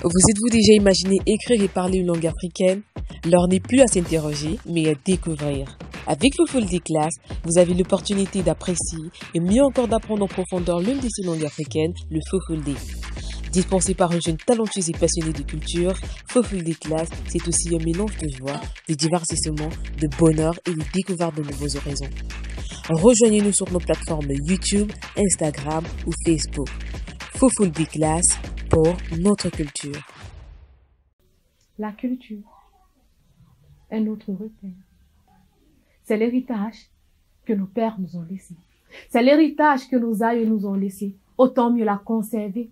Vous êtes-vous déjà imaginé écrire et parler une langue africaine? L'heure n'est plus à s'interroger, mais à découvrir. Avec Fulfulde Class, vous avez l'opportunité d'apprécier et mieux encore d'apprendre en profondeur l'une de ces langues africaines, le Fulfulde. Dispensé par un jeune talentueux et passionné de culture, Fulfulde Class, c'est aussi un mélange de joie, de divertissement, de bonheur et de découverte de nouveaux horizons. Rejoignez-nous sur nos plateformes YouTube, Instagram ou Facebook. Fulfulde Class pour notre culture. La culture est notre repère. C'est l'héritage que nos pères nous ont laissé. C'est l'héritage que nos aïeux nous ont laissé. Autant mieux la conserver.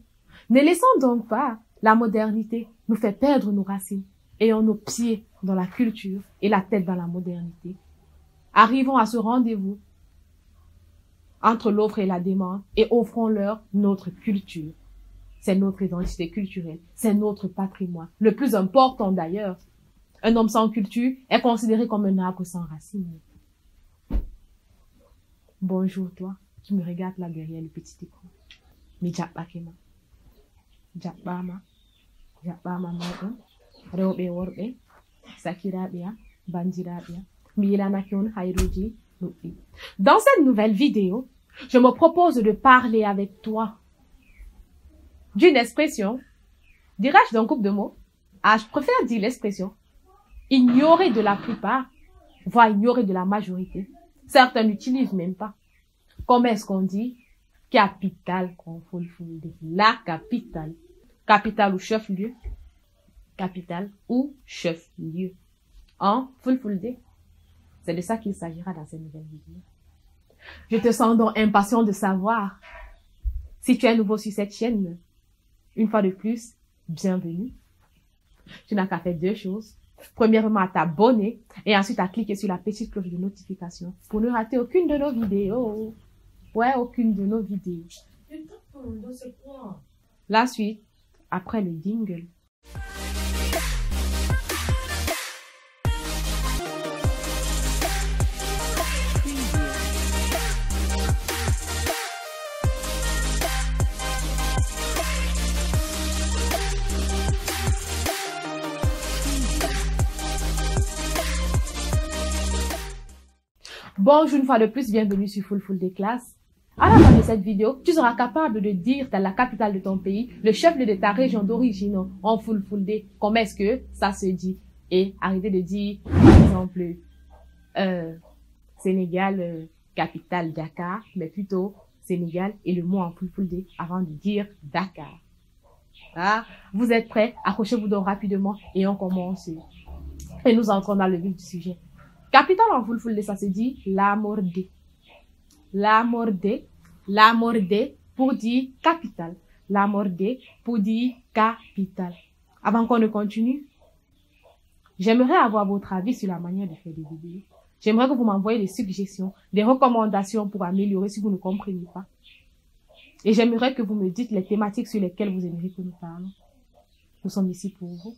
Ne laissons donc pas la modernité nous faire perdre nos racines. Ayons nos pieds dans la culture et la tête dans la modernité. Arrivons à ce rendez-vous entre l'offre et la demande et offrons-leur notre culture. C'est notre identité culturelle, c'est notre patrimoine. Le plus important d'ailleurs, un homme sans culture est considéré comme un arbre sans racines. Bonjour toi, qui me regarde là derrière le petit écran. Mijabakema. Jabama. Jabama maɗum. Rewɓe worɓe. Sakiraɓe am. Bandiraɓe am. Mi yilanake on hayruji ɗuɗɗi. Dans cette nouvelle vidéo, je me propose de parler avec toi d'une expression, dirais-je d'un couple de mots. Ah, je préfère dire l'expression ignorée de la plupart, voire ignorée de la majorité. Certains n'utilisent même pas. Comment est-ce qu'on dit capitale qu'on Fulfulde? La capitale. Capitale ou chef-lieu? Capitale ou chef-lieu. En Fulfulde. C'est de ça qu'il s'agira dans cette nouvelle vidéo. Je te sens donc impatient de savoir. Si tu es nouveau sur cette chaîne, une fois de plus, bienvenue. Tu n'as qu'à faire deux choses. Premièrement, à t'abonner et ensuite à cliquer sur la petite cloche de notification pour ne rater aucune de nos vidéos. Ouais, aucune de nos vidéos. La suite, après le jingle. Bonjour une fois de plus, bienvenue sur Fulfulde Class. À la fin de cette vidéo, tu seras capable de dire dans la capitale de ton pays, le chef-lieu de ta région d'origine en Fulfulde, comment est-ce que ça se dit. Et arrêtez de dire, par exemple, Sénégal, capitale Dakar, mais plutôt Sénégal et le mot en Fulfulde avant de dire Dakar. Ah, vous êtes prêts? Accrochez-vous donc rapidement et on commence. Et nous entrons dans le vif du sujet. Capitale en Fulfulde, ça se dit Lamorde. Lamorde. Lamorde pour dire capitale. Lamorde pour dire capitale. Avant qu'on ne continue, j'aimerais avoir votre avis sur la manière de faire des vidéos. J'aimerais que vous m'envoyiez des suggestions, des recommandations pour améliorer si vous ne comprenez pas. Et j'aimerais que vous me dites les thématiques sur lesquelles vous aimeriez que nous parlons. Nous sommes ici pour vous.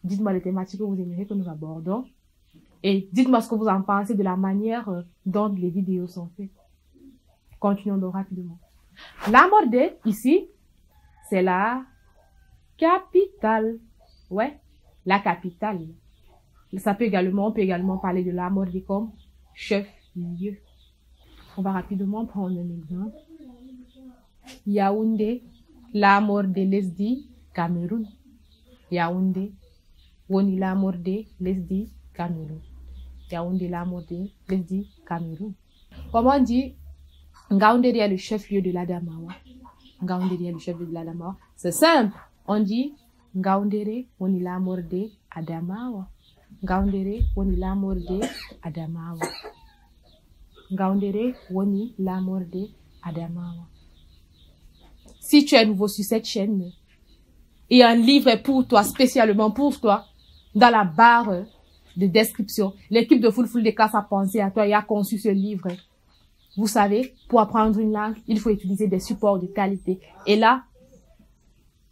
Dites-moi les thématiques que vous aimeriez que nous abordons. Et dites-moi ce que vous en pensez de la manière dont les vidéos sont faites. Continuons donc rapidement. Lamorde, ici, c'est la capitale. Ouais, la capitale. On peut également parler de Lamorde comme chef-lieu. On va rapidement prendre un exemple. Yaoundé, Lamorde lesdi, Cameroun. Yaoundé, woni Lamorde lesdi, Cameroun. Yaoundé, Lamorde lesdi, Cameroun. Comment on dit Ngaoundé est le chef-lieu de l'Adamawa. Ngaoundé est le chef-lieu de l'Adamawa. C'est simple. On dit Ngaoundé woni Lamorde Adamawa. Ngaoundé woni Lamorde Adamawa. Ngaoundé woni Lamorde Adamawa. Si tu es nouveau sur cette chaîne, il y a un livre pour toi, spécialement pour toi, dans la barre de description. L'équipe de Fulfulde Class a pensé à toi et a conçu ce livre. Vous savez, pour apprendre une langue, il faut utiliser des supports de qualité. Et là,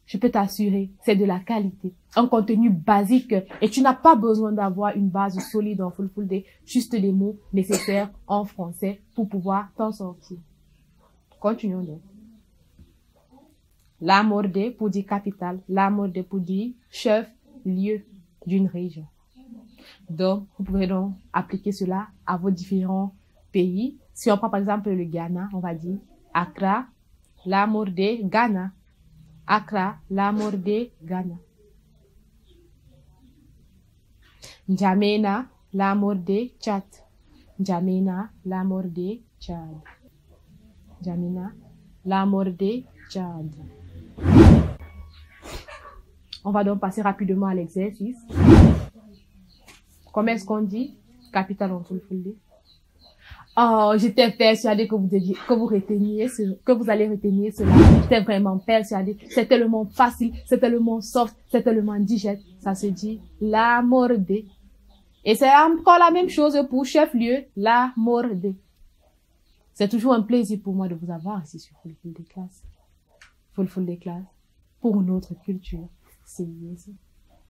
je peux t'assurer, c'est de la qualité. Un contenu basique. Et tu n'as pas besoin d'avoir une base solide en Fulfulde, juste les mots nécessaires en français pour pouvoir t'en sortir. Continuons donc. Lamordé pour dire capitale. Lamordé pour dire chef-lieu d'une région. Donc, vous pouvez donc appliquer cela à vos différents pays. Si on prend par exemple le Ghana, on va dire Accra, Lamordé, Ghana. Accra, Lamordé, Ghana. N'Djamena, Lamordé, Tchad. N'Djamena, Lamordé, Tchad. N'Djamena, Lamordé, Tchad. On va donc passer rapidement à l'exercice. Comment est-ce qu'on dit capitale en Fulfulde? Oh, j'étais persuadée que que vous allez retenir cela. J'étais vraiment persuadée. C'est tellement facile, c'est tellement soft, c'est tellement digeste. Ça se dit Lamordé. Et c'est encore la même chose pour chef-lieu, Lamordé. C'est toujours un plaisir pour moi de vous avoir ici sur Fulfulde Class. Fulfulde Class pour notre culture. C'est